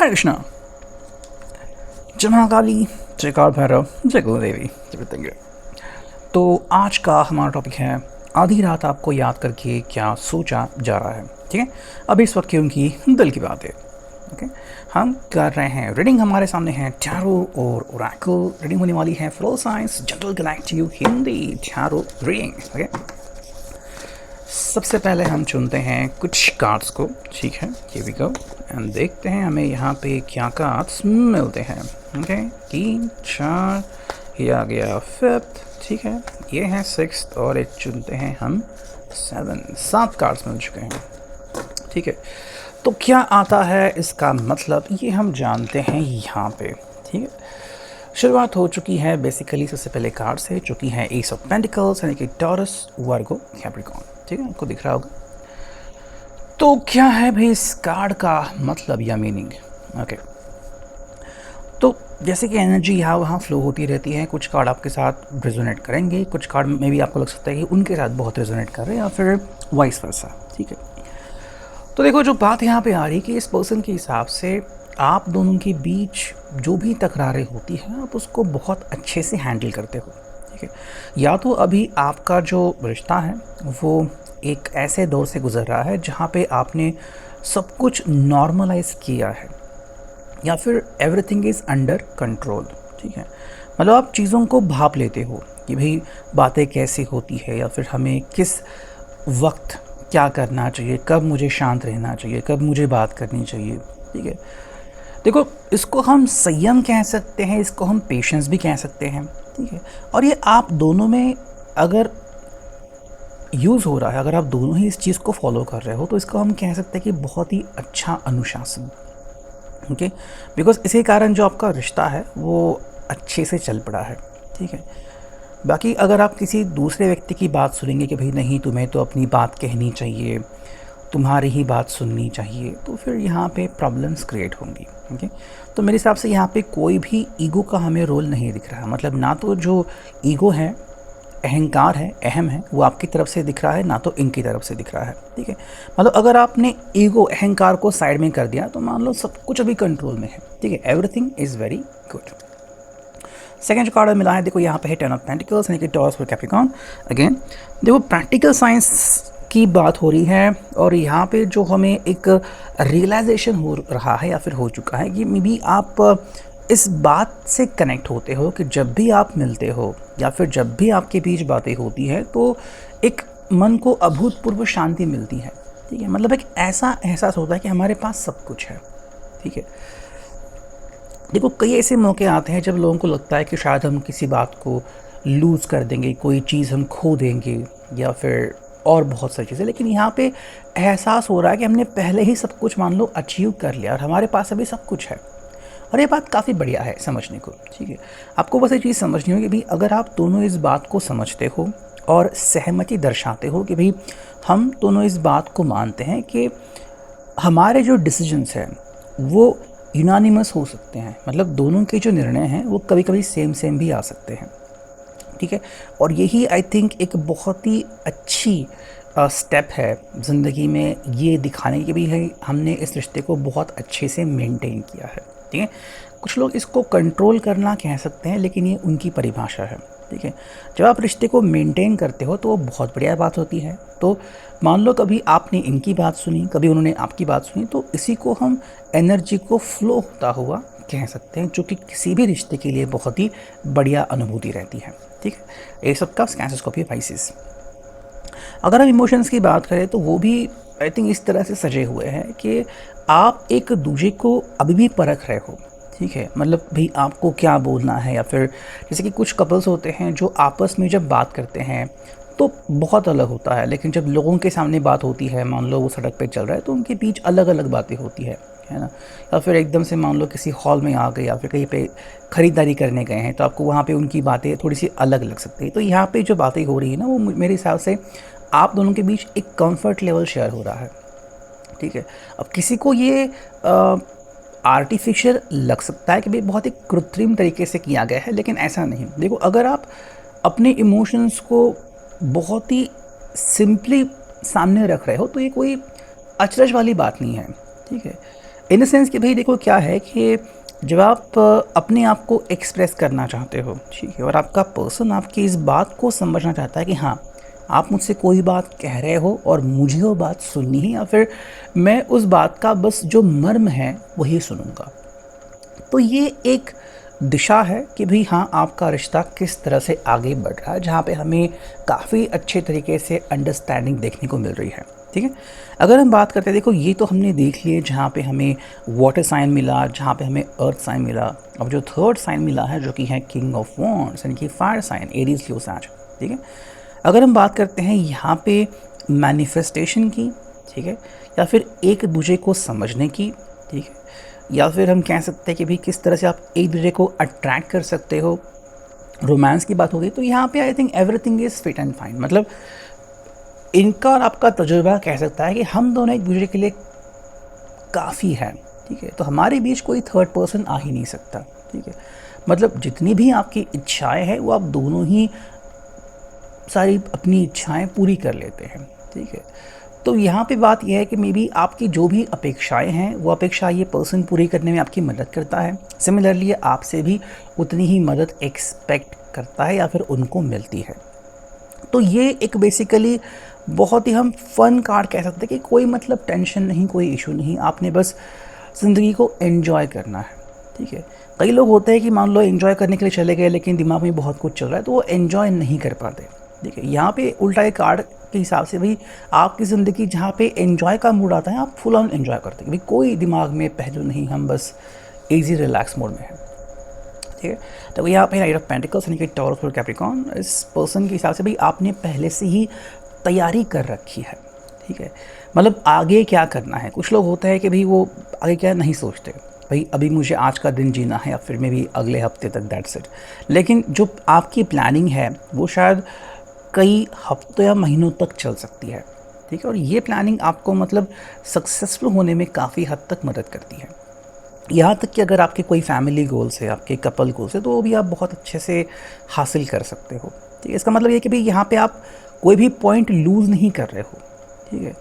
हरे कृष्णा। जय महाकाली, जय काल भैरव, जय गुरुदेवी, जय पतंगे। तो आज का हमारा टॉपिक है आधी रात आपको याद करके क्या सोचा जा रहा है। ठीक है, अब इस वक्त की उनकी दिल की बात है। ओके, हम कर रहे हैं रीडिंग। हमारे सामने है टैरो और ओरेकल रीडिंग होने वाली है। For all science general galactic Hindi tarot reading. Okay, सबसे पहले हम चुनते हैं कुछ कार्ड्स को। ठीक है, हियर वी गो एंड देखते हैं हमें यहाँ पे क्या कार्ड्स मिलते हैं। ओके, 3 4, ये आ गया 5th। ठीक है, ये है 6th और एक चुनते हैं हम 7 कार्ड्स मिल चुके हैं। ठीक है, तो क्या आता है इसका मतलब ये हम जानते हैं यहाँ पे। ठीक है, शुरुआत हो चुकी है बेसिकली सबसे पहले कार्ड से, जो कि है एस ऑफ पेंटिकल्स यानी कि टॉरस, वर्गो, कैप्रिकॉर्न। ठीक है, आपको दिख रहा होगा। तो क्या है भाई इस कार्ड का मतलब या मीनिंग। ओके, तो जैसे कि एनर्जी यहाँ वहाँ फ्लो होती रहती है। कुछ कार्ड आपके साथ रेजोनेट करेंगे, कुछ कार्ड में भी आपको लग सकता है कि उनके साथ बहुत रेजोनेट कर रहे हैं, या फिर वाइस वर्सा। ठीक है, तो देखो जो बात यहाँ पे आ रही है कि इस पर्सन के हिसाब से आप दोनों के बीच जो भी तकरारें होती हैं आप उसको बहुत अच्छे से हैंडल करते हो। ठीक है, या तो अभी आपका जो रिश्ता है वो एक ऐसे दौर से गुजर रहा है जहाँ पे आपने सब कुछ नॉर्मलाइज किया है, या फिर एवरीथिंग इज़ अंडर कंट्रोल। ठीक है, मतलब आप चीज़ों को भाप लेते हो कि भाई बातें कैसे होती है, या फिर हमें किस वक्त क्या करना चाहिए, कब मुझे शांत रहना चाहिए, कब मुझे बात करनी चाहिए। ठीक है, देखो इसको हम संयम कह सकते हैं, इसको हम पेशेंस भी कह सकते हैं। ठीक है, और ये आप दोनों में अगर यूज़ हो रहा है, अगर आप दोनों ही इस चीज़ को फॉलो कर रहे हो, तो इसको हम कह सकते हैं कि बहुत ही अच्छा अनुशासन। ओके, बिकॉज इसी कारण जो आपका रिश्ता है वो अच्छे से चल पड़ा है। ठीक है, बाकी अगर आप किसी दूसरे व्यक्ति की बात सुनेंगे कि भाई नहीं तुम्हें तो अपनी बात कहनी चाहिए, तुम्हारी ही बात सुननी चाहिए, तो फिर यहाँ पे प्रॉब्लम्स क्रिएट होंगी। ओके, तो मेरे हिसाब से यहाँ पे कोई भी ईगो का हमें रोल नहीं दिख रहा। मतलब ना तो जो ईगो है, अहंकार है, अहम है, वो आपकी तरफ से दिख रहा है, ना तो इनकी तरफ से दिख रहा है। ठीक है, मतलब अगर आपने ईगो अहंकार को साइड में कर दिया तो मान लो सब कुछ अभी कंट्रोल में है। ठीक है, everything is very good. Second जो कार्ड मिला है, देखो यहाँ पे है 10 ऑफ पेंटिकल्स यानी कि टॉरस और कैप्रिकॉर्न। अगेन देखो प्रैक्टिकल साइंस की बात हो रही है, और यहाँ पे जो हमें एक रियलाइजेशन हो रहा है या फिर हो चुका है कि मे बी आप इस बात से कनेक्ट होते हो कि जब भी आप मिलते हो या फिर जब भी आपके बीच बातें होती हैं तो एक मन को अभूतपूर्व शांति मिलती है। ठीक है, मतलब एक ऐसा एहसास होता है कि हमारे पास सब कुछ है। ठीक है, देखो कई ऐसे मौके आते हैं जब लोगों को लगता है कि शायद हम किसी बात को लूज़ कर देंगे, कोई चीज़ हम खो देंगे, या फिर और बहुत सारी चीज़ें। लेकिन यहाँ पे एहसास हो रहा है कि हमने पहले ही सब कुछ मान लो अचीव कर लिया और हमारे पास अभी सब कुछ है, और ये बात काफ़ी बढ़िया है समझने को। ठीक है, आपको बस ये चीज़ समझनी होगी भाई, अगर आप दोनों इस बात को समझते हो और सहमति दर्शाते हो कि भाई हम दोनों इस बात को मानते हैं कि हमारे जो डिसीजंस हैं वो यूनानिमस हो सकते हैं, मतलब दोनों के जो निर्णय हैं वो कभी कभी सेम भी आ सकते हैं। ठीक है, और यही आई थिंक एक बहुत ही अच्छी स्टेप है ज़िंदगी में, ये दिखाने की भी है हमने इस रिश्ते को बहुत अच्छे से मेंटेन किया है। ठीक है, कुछ लोग इसको कंट्रोल करना कह सकते हैं, लेकिन ये उनकी परिभाषा है। ठीक है, जब आप रिश्ते को मेंटेन करते हो तो वो बहुत बढ़िया बात होती है। तो मान लो कभी आपने इनकी बात सुनी, कभी उन्होंने आपकी बात सुनी, तो इसी को हम एनर्जी को फ्लो होता हुआ कह सकते हैं, जो कि किसी भी रिश्ते के लिए बहुत ही बढ़िया अनुभूति रहती है। ठीक है, ये सब का कैंसर, स्कॉर्पियो, पाइसेस। अगर हम इमोशंस की बात करें तो वो भी आई थिंक इस तरह से सजे हुए हैं कि आप एक दूसरे को अभी भी परख रहे हो। ठीक है, मतलब भाई आपको क्या बोलना है, या फिर जैसे कि कुछ कपल्स होते हैं जो आपस में जब बात करते हैं तो बहुत अलग होता है, लेकिन जब लोगों के सामने बात होती है, मान लो वो सड़क पे चल रहा है, तो उनके बीच अलग अलग बातें होती है ना। या फिर एकदम से मान लो किसी हॉल में आ गए या फिर कहीं पे ख़रीदारी करने गए हैं, तो आपको वहाँ पे उनकी बातें थोड़ी सी अलग लग सकती है। तो यहाँ पे जो बातें हो रही है ना, वो मेरे हिसाब से आप दोनों के बीच एक कंफर्ट लेवल शेयर हो रहा है। ठीक है, अब किसी को ये आर्टिफिशियल लग सकता है कि भाई बहुत ही कृत्रिम तरीके से किया गया है, लेकिन ऐसा नहीं। देखो अगर आप अपने इमोशंस को बहुत ही सिंपली सामने रख रहे हो तो ये कोई अचरज वाली बात नहीं है। ठीक है, इन द सेंस कि भाई देखो क्या है कि जब आप अपने आप को एक्सप्रेस करना चाहते हो, ठीक है, और आपका पर्सन आपकी इस बात को समझना चाहता है कि हाँ, आप मुझसे कोई बात कह रहे हो और मुझे वो बात सुननी है, या फिर मैं उस बात का बस जो मर्म है वही सुनूंगा, तो ये एक दिशा है कि भाई हाँ, आपका रिश्ता किस तरह से आगे बढ़ रहा है, जहाँ पे हमें काफ़ी अच्छे तरीके से अंडरस्टैंडिंग देखने को मिल रही है। ठीक है, अगर हम बात करते हैं, देखो ये तो हमने देख लिए जहाँ पे हमें वाटर साइन मिला, जहाँ पे हमें अर्थ साइन मिला। अब जो थर्ड साइन मिला है जो कि है किंग ऑफ वॉन्ड्स यानी कि फायर साइन, एरीज लियो सैज। ठीक है, अगर हम बात करते हैं यहाँ पे मैनिफेस्टेशन की, ठीक है, या फिर एक दूसरे को समझने की, ठीक है, या फिर हम कह सकते हैं कि भाई किस तरह से आप एक दूसरे को अट्रैक्ट कर सकते हो, रोमांस की बात हो गई, तो यहाँ पे I think everything is fit and fine. मतलब इनका और आपका तजुर्बा कह सकता है कि हम दोनों एक दूसरे के लिए काफ़ी है। ठीक है, तो हमारे बीच कोई थर्ड पर्सन आ ही नहीं सकता। ठीक है, मतलब जितनी भी आपकी इच्छाएं हैं वो आप दोनों ही सारी अपनी इच्छाएं पूरी कर लेते हैं। ठीक है, तो यहाँ पे बात यह है कि मे बी आपकी जो भी अपेक्षाएं हैं वो अपेक्षा ये पर्सन पूरी करने में आपकी मदद करता है, सिमिलरली आपसे भी उतनी ही मदद एक्सपेक्ट करता है या फिर उनको मिलती है। तो ये एक बेसिकली बहुत ही हम फन कार्ड कह सकते हैं कि कोई मतलब टेंशन नहीं, कोई इशू नहीं, आपने बस ज़िंदगी को एंजॉय करना है। ठीक है, कई लोग होते हैं कि मान लो एंजॉय करने के लिए चले गए लेकिन दिमाग में बहुत कुछ चल रहा है तो वो एंजॉय नहीं कर पाते। ठीक है, यहाँ पे उल्टा एक कार्ड के हिसाब से भाई आपकी ज़िंदगी जहाँ पे एंजॉय का मूड आता है आप फुल ऑन एंजॉय करते हैं, भाई कोई दिमाग में पहलू नहीं, हम बस इजी रिलैक्स मोड में है। ठीक है, तो यहाँ पे नाइट ऑफ पेंटिकल्स यानी कि टॉरस और कैप्रिकॉर्न, इस पर्सन के हिसाब से भाई आपने पहले से ही तैयारी कर रखी है। ठीक है, मतलब आगे क्या करना है। कुछ लोग होते हैं कि भाई वो आगे क्या नहीं सोचते, भाई अभी मुझे आज का दिन जीना है या फिर मे भी अगले हफ्ते तक, दैट्स इट। लेकिन जो आपकी प्लानिंग है वो शायद कई हफ्तों या महीनों तक चल सकती है। ठीक है, और ये प्लानिंग आपको मतलब सक्सेसफुल होने में काफ़ी हद तक मदद करती है। यहाँ तक कि अगर आपके कोई फैमिली गोल्स है, आपके कपल गोल्स है, तो वो भी आप बहुत अच्छे से हासिल कर सकते हो। ठीक है, इसका मतलब ये कि भाई यहाँ पे आप कोई भी पॉइंट लूज़ नहीं कर रहे हो। ठीक है,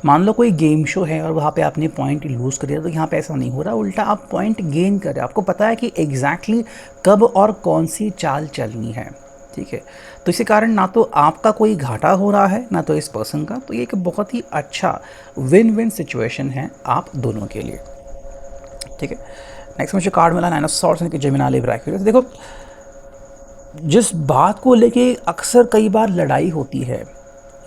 मान लो कोई गेम शो है और वहाँ पे आपने पॉइंट लूज़ कर दिया, तो यहाँ पे ऐसा नहीं हो रहा, उल्टा आप पॉइंट गेन कर रहे हो। आपको पता है कि एग्जैक्टली कब और कौन सी चाल चलनी है। ठीक है, तो इसी कारण ना तो आपका कोई घाटा हो रहा है ना तो इस पर्सन का, तो ये एक बहुत ही अच्छा विन विन सिचुएशन है आप दोनों के लिए। ठीक है, नेक्स्ट मुझे कार्ड मिला नाइन ऑफ सॉर्ड्स यानी कि जेमिनी लिब्रा एक्वेरियस। देखो जिस बात को लेके अक्सर कई बार लड़ाई होती है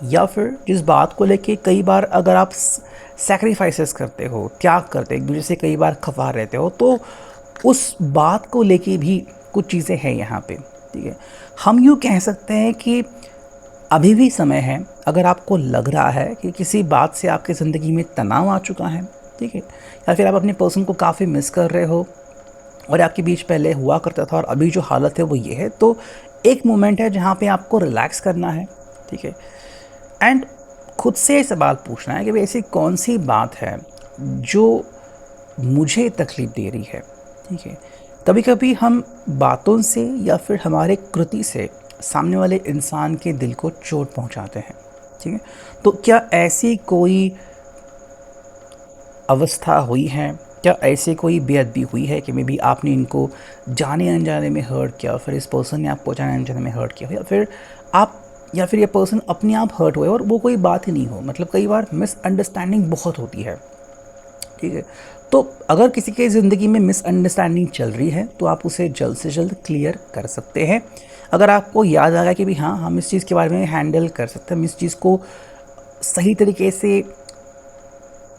या फिर जिस बात को लेके कई बार अगर आप सैक्रिफाइसेस करते हो, त्याग करते हो, एक दूसरे से कई बार खफा रहते हो, तो उस बात को लेके भी कुछ चीज़ें हैं यहाँ पे। ठीक है, हम यूँ कह सकते हैं कि अभी भी समय है, अगर आपको लग रहा है कि किसी बात से आपकी ज़िंदगी में तनाव आ चुका है, ठीक है, या फिर आप अपने पर्सन को काफ़ी मिस कर रहे हो और आपके बीच पहले हुआ करता था और अभी जो हालत है वो ये है, तो एक मोमेंट है जहाँ पे आपको रिलैक्स करना है। ठीक है, एंड खुद से सवाल पूछना है कि भाई ऐसी कौन सी बात है जो मुझे तकलीफ़ दे रही है। ठीक है, कभी कभी हम बातों से या फिर हमारे कृति से सामने वाले इंसान के दिल को चोट पहुंचाते हैं। ठीक है, तो क्या ऐसी कोई अवस्था हुई है, क्या ऐसे कोई बेअदबी हुई है कि मे बी आपने इनको जाने अनजाने में हर्ट किया, फिर इस पर्सन ने आपको जाने अनजाने में हर्ट किया, या फिर ये पर्सन अपने आप हर्ट हुए और वो कोई बात ही नहीं हो। मतलब कई बार मिसअंडरस्टैंडिंग बहुत होती है। ठीक है, तो अगर किसी के ज़िंदगी में मिसअंडरस्टैंडिंग चल रही है तो आप उसे जल्द से जल्द क्लियर कर सकते हैं। अगर आपको याद आ गया कि भाई हाँ, हम इस चीज़ के बारे में हैंडल कर सकते हैं, हम इस चीज़ को सही तरीके से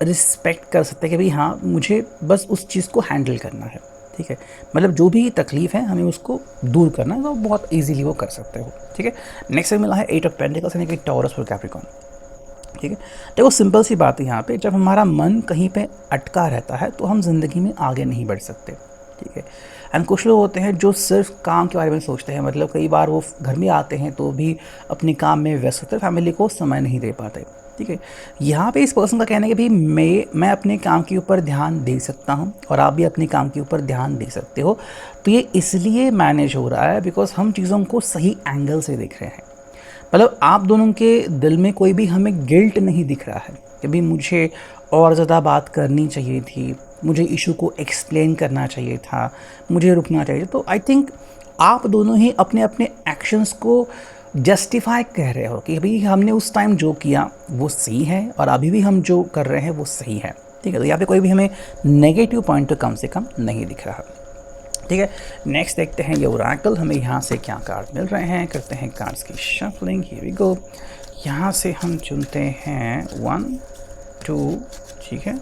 रिस्पेक्ट कर सकते हैं कि भाई हाँ, मुझे बस उस चीज़ को हैंडल करना है। ठीक है, मतलब जो भी तकलीफ़ है हमें उसको दूर करना है, तो बहुत इजीली वो कर सकते हो। ठीक है, नेक्स्ट मिला है एट ऑफ पेंटिकल्स यानी कि टॉरस और कैप्रिकॉर्न। ठीक है, देखो सिंपल सी बात है यहाँ पे, जब हमारा मन कहीं पे अटका रहता है तो हम ज़िंदगी में आगे नहीं बढ़ सकते। ठीक है, एंड कुछ लोग होते हैं जो सिर्फ काम के बारे में सोचते हैं, मतलब कई बार वो घर में आते हैं तो भी अपने काम में व्यस्त होते हैं, फैमिली को समय नहीं दे पाते। ठीक है, यहाँ पे इस पर्सन का कहना है कि भाई मैं अपने काम के ऊपर ध्यान दे सकता हूँ और आप भी अपने काम के ऊपर ध्यान दे सकते हो। तो ये इसलिए मैनेज हो रहा है बिकॉज हम चीज़ों को सही एंगल से देख रहे हैं। मतलब आप दोनों के दिल में कोई भी हमें गिल्ट नहीं दिख रहा है कि भाई मुझे और ज़्यादा बात करनी चाहिए थी, मुझे इशू को एक्सप्लेन करना चाहिए था, मुझे रुकना चाहिए। तो आई थिंक आप दोनों ही अपने अपने एक्शंस को जस्टिफाई कर रहे हो कि भाई हमने उस टाइम जो किया वो सही है और अभी भी हम जो कर रहे हैं वो सही है। ठीक है, तो यहाँ पे कोई भी हमें नेगेटिव पॉइंट तो कम से कम नहीं दिख रहा। ठीक है, नेक्स्ट देखते हैं ये ओरेकल हमें यहाँ से क्या कार्ड मिल रहे हैं। करते हैं कार्ड्स की शफलिंग। Here we go. यहाँ से हम चुनते हैं 1 2, ठीक है,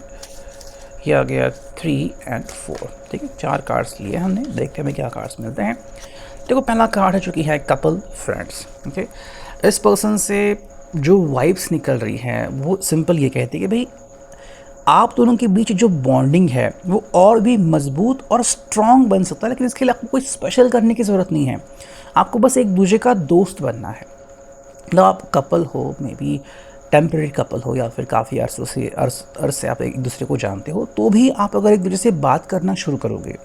ये आ गया 3 और 4। ठीक है, 4 कार्ड्स लिए हमने, देखते हैं हमें क्या कार्ड्स मिलते हैं। देखो पहला कार्ड है जो कि है कपल फ्रेंड्स। ओके, इस पर्सन से जो वाइब्स निकल रही है वो सिंपल ये कहती है कि भाई आप दोनों के बीच जो बॉन्डिंग है वो और भी मजबूत और स्ट्रॉन्ग बन सकता है, लेकिन इसके लिए आपको कोई स्पेशल करने की ज़रूरत नहीं है। आपको बस एक दूसरे का दोस्त बनना है। मतलब आप कपल हो, मे बी टेम्परेरी कपल हो या फिर काफ़ी अर्स से आप एक दूसरे को जानते हो, तो भी आप अगर एक दूसरे से बात करना शुरू करोगे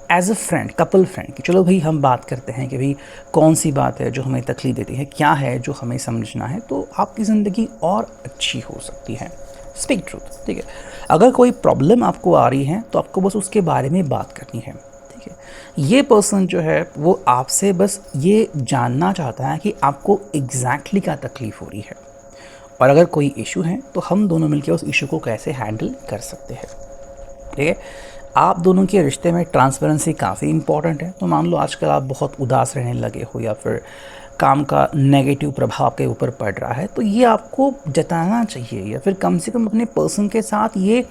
as a friend, couple friend, कि चलो भाई हम बात करते हैं कि भाई कौन सी बात है जो हमें तकलीफ देती है, क्या है जो हमें समझना है, तो आपकी ज़िंदगी और अच्छी हो सकती है। Speak truth. ठीक है, अगर कोई प्रॉब्लम आपको आ रही है तो आपको बस उसके बारे में बात करनी है। ठीक है, ये पर्सन जो है वो आपसे बस ये जानना चाहता है कि आपको एग्जैक्टली क्या तकलीफ़ हो रही है, और अगर कोई इशू है तो हम दोनों मिलकर उस इशू को कैसे हैंडल कर सकते हैं। ठीक है, आप दोनों के रिश्ते में ट्रांसपेरेंसी काफ़ी इंपॉर्टेंट है। तो मान लो आजकल आप बहुत उदास रहने लगे हो या फिर काम का नेगेटिव प्रभाव आपके ऊपर पड़ रहा है, तो ये आपको जताना चाहिए या फिर कम से कम अपने पर्सन के साथ ये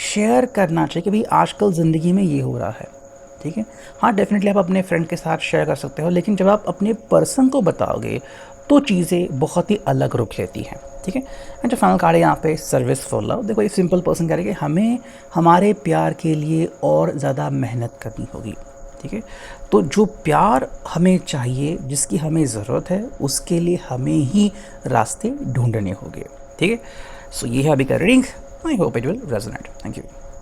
शेयर करना चाहिए कि भाई आजकल ज़िंदगी में ये हो रहा है। ठीक है, हाँ डेफिनेटली आप अपने फ्रेंड के साथ शेयर कर सकते हो, लेकिन जब आप अपने पर्सन को बताओगे तो चीज़ें बहुत ही अलग रुख लेती हैं। ठीक है, एंड जो फाइनल कार्ड है यहाँ पे सर्विस फॉर लव। देखो ये सिंपल पर्सन कह रहे हैं कि हमें हमारे प्यार के लिए और ज़्यादा मेहनत करनी होगी। ठीक है, तो जो प्यार हमें चाहिए, जिसकी हमें ज़रूरत है, उसके लिए हमें ही रास्ते ढूंढने होंगे। ठीक है, सो ये है अभी का reading. I hope it will resonate. Thank you.